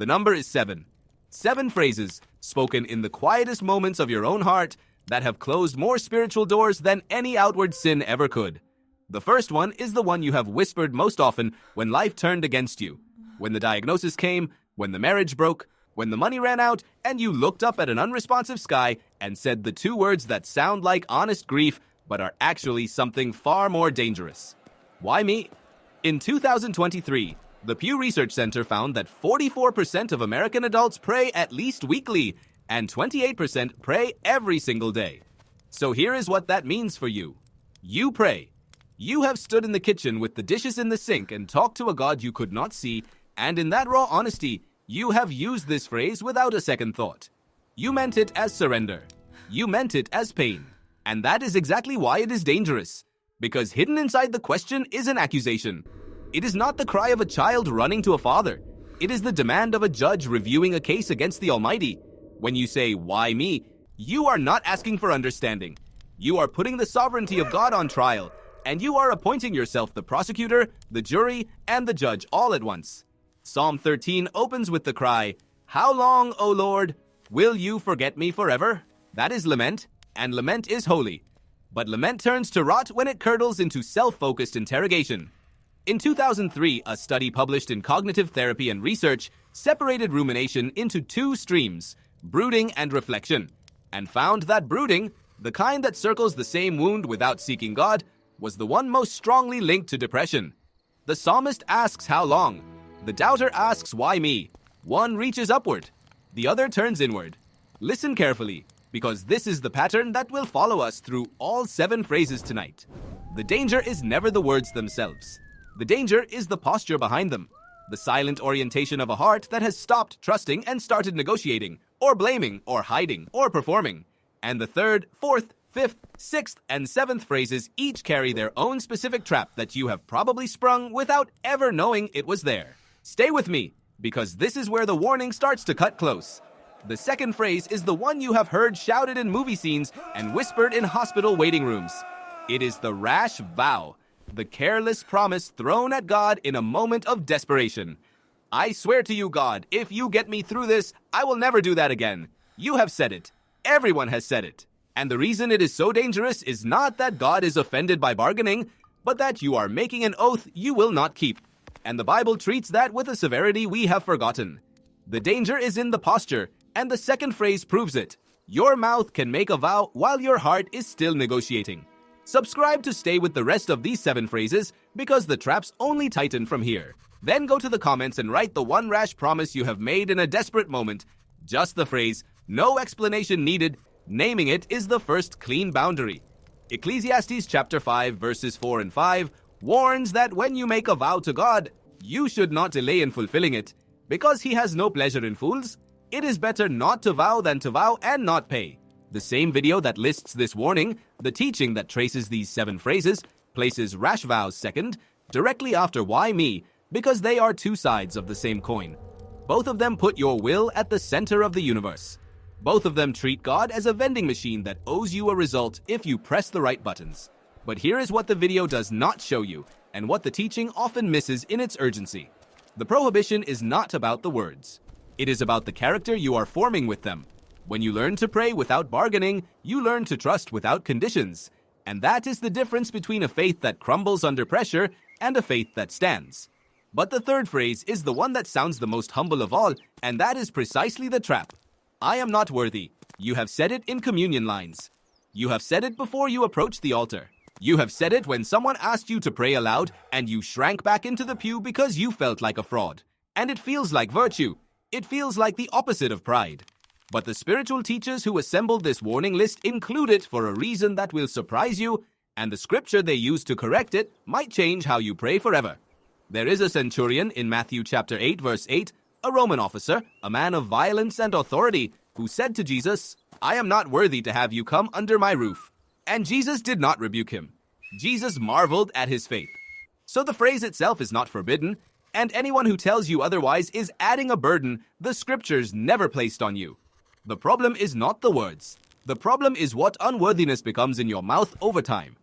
The number is 7. 7 phrases spoken in the quietest moments of your own heart that have closed more spiritual doors than any outward sin ever could. The first one is the one you have whispered most often when life turned against you. When the diagnosis came, when the marriage broke, when the money ran out, and you looked up at an unresponsive sky and said the 2 words that sound like honest grief but are actually something far more dangerous. Why me? In 2023, the Pew Research Center found that 44% of American adults pray at least weekly, and 28% pray every single day. So here is what that means for you. You pray. You have stood in the kitchen with the dishes in the sink and talked to a God you could not see, and in that raw honesty, you have used this phrase without a second thought. You meant it as surrender. You meant it as pain. And that is exactly why it is dangerous. Because hidden inside the question is an accusation. It is not the cry of a child running to a father. It is the demand of a judge reviewing a case against the Almighty. When you say, "Why me?" you are not asking for understanding. You are putting the sovereignty of God on trial, and you are appointing yourself the prosecutor, the jury, and the judge all at once. Psalm 13 opens with the cry, "How long, O Lord, will you forget me forever?" That is lament, and lament is holy. But lament turns to rot when it curdles into self-focused interrogation. In 2003, a study published in Cognitive Therapy and Research separated rumination into 2 streams, brooding and reflection, and found that brooding, the kind that circles the same wound without seeking God, was the one most strongly linked to depression. The psalmist asks how long. The doubter asks why me. One reaches upward. The other turns inward. Listen carefully, because this is the pattern that will follow us through all 7 phrases tonight. The danger is never the words themselves. The danger is the posture behind them, the silent orientation of a heart that has stopped trusting and started negotiating, or blaming, or hiding, or performing. And the 3rd, 4th, 5th, 6th, and 7th phrases each carry their own specific trap that you have probably sprung without ever knowing it was there. Stay with me, because this is where the warning starts to cut close. The 2nd phrase is the one you have heard shouted in movie scenes and whispered in hospital waiting rooms. It is the rash vow, the careless promise thrown at God in a moment of desperation. "I swear to you, God, if you get me through this, I will never do that again." You have said it. Everyone has said it. And the reason it is so dangerous is not that God is offended by bargaining, but that you are making an oath you will not keep. And the Bible treats that with a severity we have forgotten. The danger is in the posture, and the 2nd phrase proves it. Your mouth can make a vow while your heart is still negotiating. Subscribe to stay with the rest of these 7 phrases, because the traps only tighten from here. Then go to the comments and write the one rash promise you have made in a desperate moment. Just the phrase, no explanation needed. Naming it is the first clean boundary. Ecclesiastes chapter 5 verses 4 and 5 warns that when you make a vow to God, you should not delay in fulfilling it, because he has no pleasure in fools. It is better not to vow than to vow and not pay. The same video that lists this warning, the teaching that traces these 7 phrases, places rash vows second, directly after why me, because they are 2 sides of the same coin. Both of them put your will at the center of the universe. Both of them treat God as a vending machine that owes you a result if you press the right buttons. But here is what the video does not show you, and what the teaching often misses in its urgency. The prohibition is not about the words. It is about the character you are forming with them. When you learn to pray without bargaining, you learn to trust without conditions. And that is the difference between a faith that crumbles under pressure and a faith that stands. But the 3rd phrase is the one that sounds the most humble of all, and that is precisely the trap. I am not worthy. You have said it in communion lines. You have said it before you approached the altar. You have said it when someone asked you to pray aloud, and you shrank back into the pew because you felt like a fraud. And it feels like virtue. It feels like the opposite of pride. But the spiritual teachers who assembled this warning list include it for a reason that will surprise you, and the scripture they use to correct it might change how you pray forever. There is a centurion in Matthew chapter 8 verse 8, a Roman officer, a man of violence and authority, who said to Jesus, "I am not worthy to have you come under my roof." And Jesus did not rebuke him. Jesus marveled at his faith. So the phrase itself is not forbidden, and anyone who tells you otherwise is adding a burden the scriptures never placed on you. The problem is not the words. The problem is what unworthiness becomes in your mouth over time.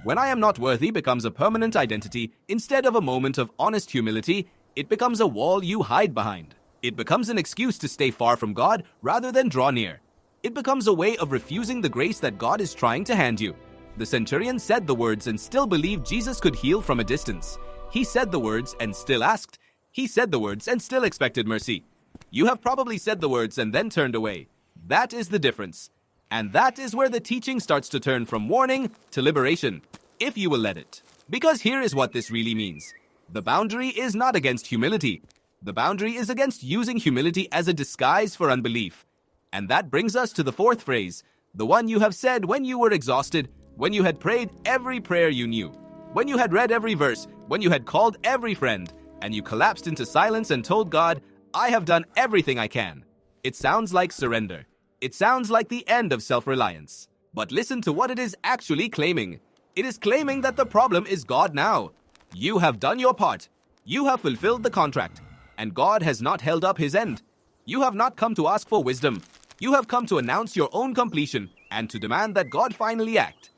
When I am not worthy becomes a permanent identity instead of a moment of honest humility, it becomes a wall you hide behind. It becomes an excuse to stay far from God rather than draw near. It becomes a way of refusing the grace that God is trying to hand you. The centurion said the words and still believed Jesus could heal from a distance. He said the words and still asked. He said the words and still expected mercy. You have probably said the words and then turned away. That is the difference. And that is where the teaching starts to turn from warning to liberation, if you will let it. Because here is what this really means. The boundary is not against humility. The boundary is against using humility as a disguise for unbelief. And that brings us to the fourth phrase, the one you have said when you were exhausted, when you had prayed every prayer you knew, when you had read every verse, when you had called every friend, and you collapsed into silence and told God, I have done everything I can. It sounds like surrender. It sounds like the end of self-reliance. But listen to what it is actually claiming. It is claiming that the problem is God now. You have done your part. You have fulfilled the contract. And God has not held up his end. You have not come to ask for wisdom. You have come to announce your own completion and to demand that God finally act.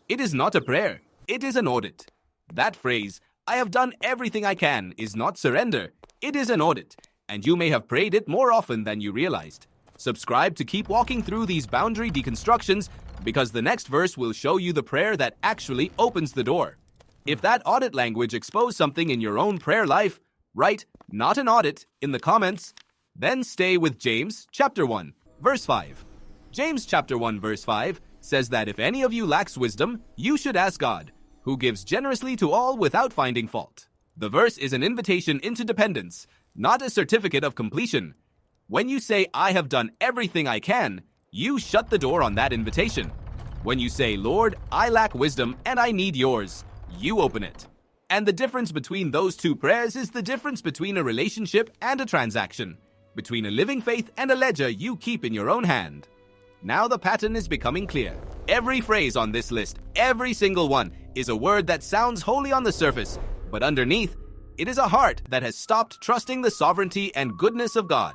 It is not a prayer. It is an audit. That phrase, I have done everything I can, is not surrender. It is an audit. And you may have prayed it more often than you realized. Subscribe to keep walking through these boundary deconstructions because the next verse will show you the prayer that actually opens the door. If that audit language exposed something in your own prayer life, write, not an audit, in the comments. Then stay with James chapter 1, verse 5. James chapter 1, verse 5 says that if any of you lacks wisdom, you should ask God, who gives generously to all without finding fault. The verse is an invitation into dependence, not a certificate of completion. When you say, I have done everything I can, you shut the door on that invitation. When you say, Lord, I lack wisdom and I need yours, you open it. And the difference between those two prayers is the difference between a relationship and a transaction, between a living faith and a ledger you keep in your own hand. Now the pattern is becoming clear. Every phrase on this list, every single one, is a word that sounds holy on the surface, but underneath, it is a heart that has stopped trusting the sovereignty and goodness of God.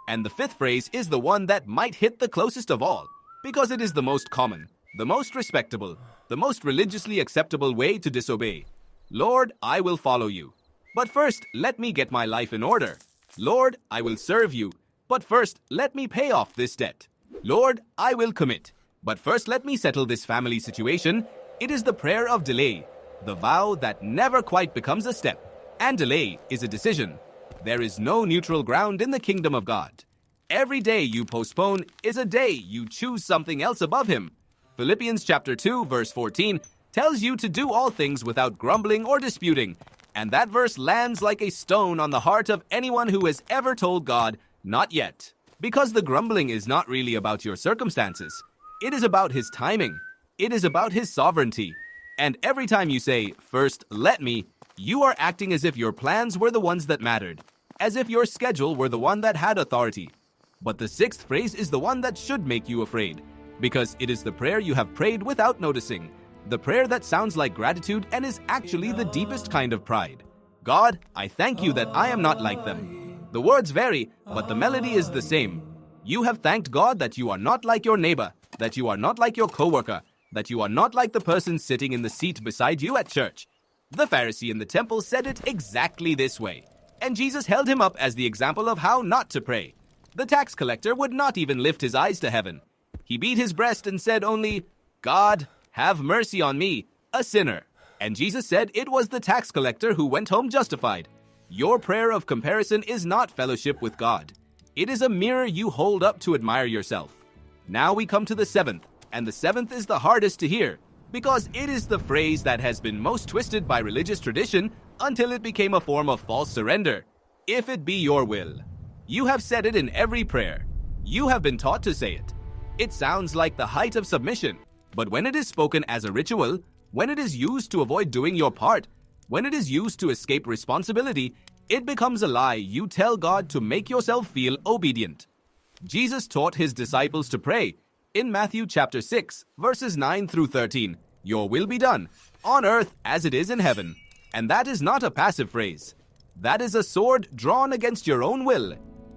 And the fifth phrase is the one that might hit the closest of all, because it is the most common, the most respectable, the most religiously acceptable way to disobey. Lord, I will follow you. But first, let me get my life in order. Lord, I will serve you. But first, let me pay off this debt. Lord, I will commit. But first, let me settle this family situation. It is the prayer of delay, the vow that never quite becomes a step. And delay is a decision. There is no neutral ground in the kingdom of God. Every day you postpone is a day you choose something else above him. Philippians chapter 2, verse 14 tells you to do all things without grumbling or disputing. And that verse lands like a stone on the heart of anyone who has ever told God, not yet. Because the grumbling is not really about your circumstances. It is about his timing. It is about his sovereignty. And every time you say, first, let me, you are acting as if your plans were the ones that mattered, as if your schedule were the one that had authority. But the sixth phrase is the one that should make you afraid, because it is the prayer you have prayed without noticing, the prayer that sounds like gratitude and is actually the deepest kind of pride. God, I thank you that I am not like them. The words vary, but the melody is the same. You have thanked God that you are not like your neighbor, that you are not like your coworker, that you are not like the person sitting in the seat beside you at church. The Pharisee in the temple said it exactly this way, and Jesus held him up as the example of how not to pray. The tax collector would not even lift his eyes to heaven. He beat his breast and said only, God, have mercy on me, a sinner. And Jesus said it was the tax collector who went home justified. Your prayer of comparison is not fellowship with God. It is a mirror you hold up to admire yourself. Now we come to the seventh, and the seventh is the hardest to hear, because it is the phrase that has been most twisted by religious tradition until it became a form of false surrender. If it be your will. You have said it in every prayer. You have been taught to say it. It sounds like the height of submission, but when it is spoken as a ritual, when it is used to avoid doing your part, when it is used to escape responsibility, it becomes a lie you tell God to make yourself feel obedient. Jesus taught his disciples to pray in Matthew chapter 6, verses 9 through 13. Your will be done, on earth as it is in heaven. And that is not a passive phrase. That is a sword drawn against your own will.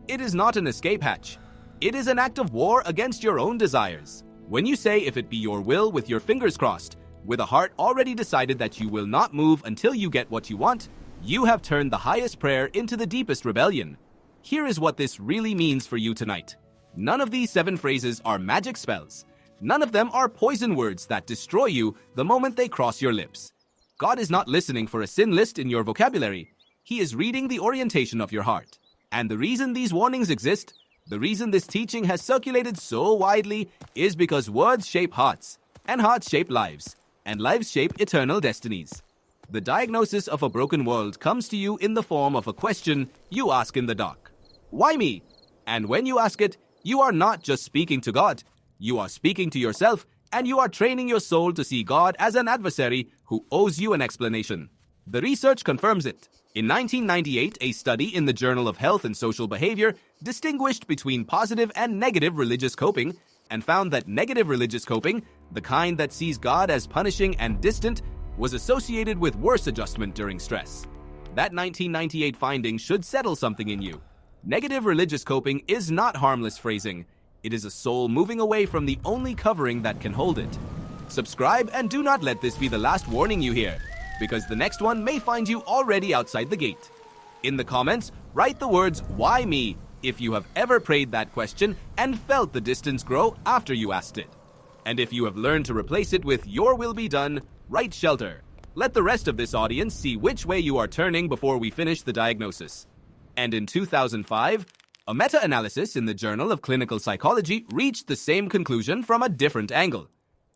It is not an escape hatch. It is an act of war against your own desires. When you say, if it be your will, with your fingers crossed, with a heart already decided that you will not move until you get what you want, you have turned the highest prayer into the deepest rebellion. Here is what this really means for you tonight. None of these 7 phrases are magic spells. None of them are poison words that destroy you the moment they cross your lips. God is not listening for a sin list in your vocabulary. He is reading the orientation of your heart. And the reason these warnings exist, the reason this teaching has circulated so widely, is because words shape hearts, and hearts shape lives, and lives shape eternal destinies. The diagnosis of a broken world comes to you in the form of a question you ask in the dark. Why me? And when you ask it, you are not just speaking to God. You are speaking to yourself, and you are training your soul to see God as an adversary who owes you an explanation. The research confirms it. In 1998, a study in the Journal of Health and Social Behavior distinguished between positive and negative religious coping and found that negative religious coping, the kind that sees God as punishing and distant, was associated with worse adjustment during stress. That 1998 finding should settle something in you. Negative religious coping is not harmless phrasing. It is a soul moving away from the only covering that can hold it. Subscribe and do not let this be the last warning you hear, because the next one may find you already outside the gate. In the comments, write the words, "Why me?" if you have ever prayed that question and felt the distance grow after you asked it. And if you have learned to replace it with "Your will be done," write "shelter." Let the rest of this audience see which way you are turning before we finish the diagnosis. And in 2005, a meta-analysis in the Journal of Clinical Psychology reached the same conclusion from a different angle.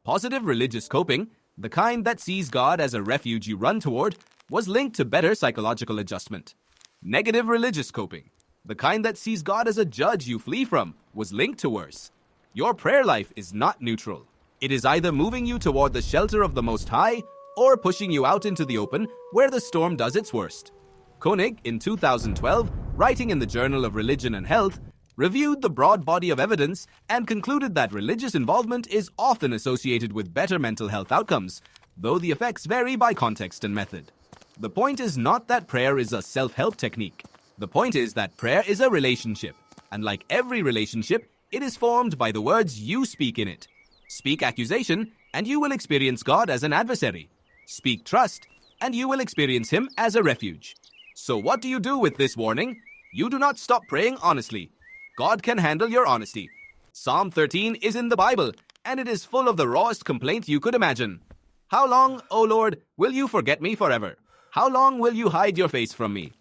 Positive religious coping, the kind that sees God as a refuge you run toward, was linked to better psychological adjustment. Negative religious coping, the kind that sees God as a judge you flee from, was linked to worse. Your prayer life is not neutral. It is either moving you toward the shelter of the Most High or pushing you out into the open where the storm does its worst. Koenig, in 2012, writing in the Journal of Religion and Health, reviewed the broad body of evidence and concluded that religious involvement is often associated with better mental health outcomes, though the effects vary by context and method. The point is not that prayer is a self-help technique. The point is that prayer is a relationship, and like every relationship, it is formed by the words you speak in it. Speak accusation, and you will experience God as an adversary. Speak trust, and you will experience Him as a refuge. So what do you do with this warning? You do not stop praying honestly. God can handle your honesty. Psalm 13 is in the Bible, and it is full of the rawest complaint you could imagine. How long, O Lord, will you forget me forever? How long will you hide your face from me?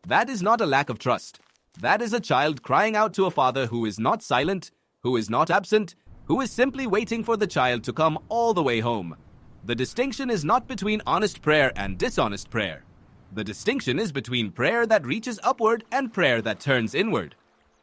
That is not a lack of trust. That is a child crying out to a father who is not silent, who is not absent, who is simply waiting for the child to come all the way home. The distinction is not between honest prayer and dishonest prayer. The distinction is between prayer that reaches upward and prayer that turns inward.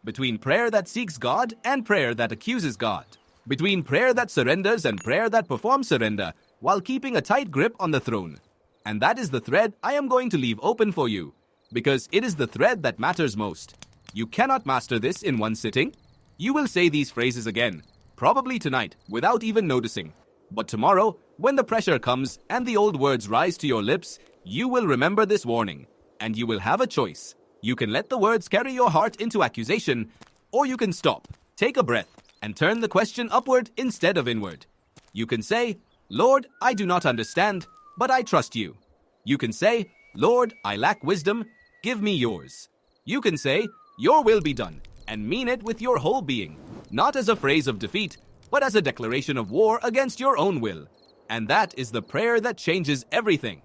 Between prayer that seeks God and prayer that accuses God. Between prayer that surrenders and prayer that performs surrender while keeping a tight grip on the throne. And that is the thread I am going to leave open for you, because it is the thread that matters most. You cannot master this in one sitting. You will say these phrases again, probably tonight, without even noticing. But tomorrow, when the pressure comes and the old words rise to your lips, you will remember this warning, and you will have a choice. You can let the words carry your heart into accusation, or you can stop, take a breath, and turn the question upward instead of inward. You can say, "Lord, I do not understand, but I trust you." You can say, "Lord, I lack wisdom, give me yours." You can say, "Your will be done," and mean it with your whole being, not as a phrase of defeat, but as a declaration of war against your own will. And that is the prayer that changes everything.